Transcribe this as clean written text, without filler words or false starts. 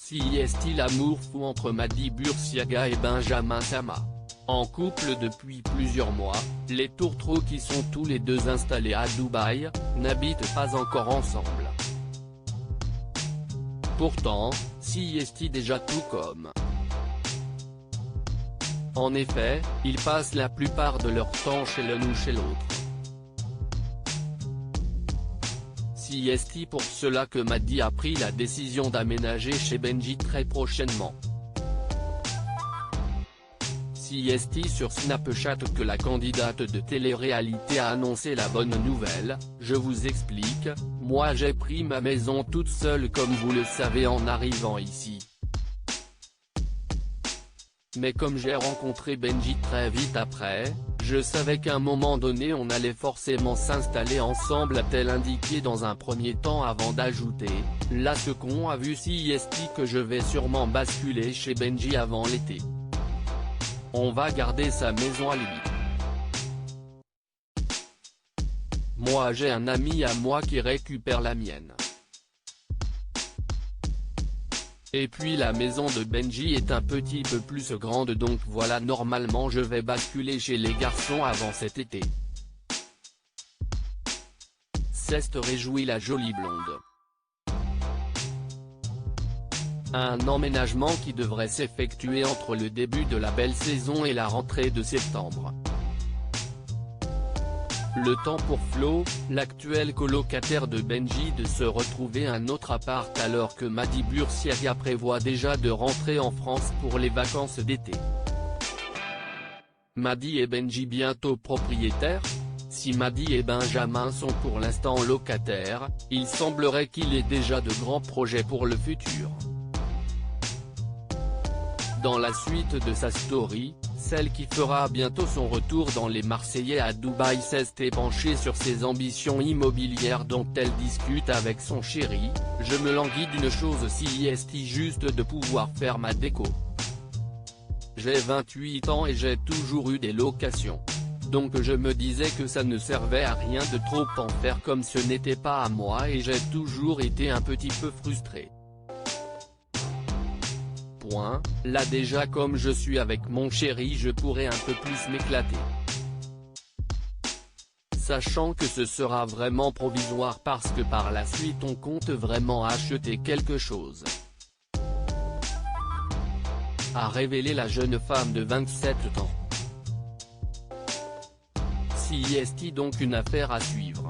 Si est-il l'amour fou entre Mady Bursiaga et Benjamin Sama? En couple depuis plusieurs mois, les tourtereaux qui sont tous les deux installés à Dubaï, n'habitent pas encore ensemble. Pourtant, si est-il déjà tout comme. En effet, ils passent la plupart de leur temps chez l'un ou chez l'autre. Si est-il pour cela que Mady a pris la décision d'aménager chez Benji très prochainement. Si est-il sur Snapchat que la candidate de télé-réalité a annoncé la bonne nouvelle? Je vous explique, moi j'ai pris ma maison toute seule comme vous le savez en arrivant ici. Mais comme j'ai rencontré Benji très vite après, je savais qu'à un moment donné on allait forcément s'installer ensemble, a-t-elle indiqué dans un premier temps avant d'ajouter, là ce con a vu si est-il que je vais sûrement basculer chez Benji avant l'été. On va garder sa maison à lui. Moi j'ai un ami à moi qui récupère la mienne. Et puis la maison de Benji est un petit peu plus grande donc voilà normalement je vais basculer chez les garçons avant cet été. S'est réjouit la jolie blonde. Un emménagement qui devrait s'effectuer entre le début de la belle saison et la rentrée de septembre. Le temps pour Flo, l'actuel colocataire de Benji, de se retrouver un autre appart alors que Mady Bursiaga prévoit déjà de rentrer en France pour les vacances d'été. Mady et Benji bientôt propriétaires? Si Mady et Benjamin sont pour l'instant locataires, il semblerait qu'il ait déjà de grands projets pour le futur. Dans la suite de sa story, celle qui fera bientôt son retour dans les Marseillais à Dubaï s'est penchée sur ses ambitions immobilières dont elle discute avec son chéri. Je me languis d'une chose si est juste de pouvoir faire ma déco. J'ai 28 ans et j'ai toujours eu des locations. Donc je me disais que ça ne servait à rien de trop en faire comme ce n'était pas à moi et j'ai toujours été un petit peu frustré. Là déjà comme je suis avec mon chéri je pourrais un peu plus m'éclater. Sachant que ce sera vraiment provisoire parce que par la suite on compte vraiment acheter quelque chose. A révélé la jeune femme de 27 ans. Si est-il donc une affaire à suivre?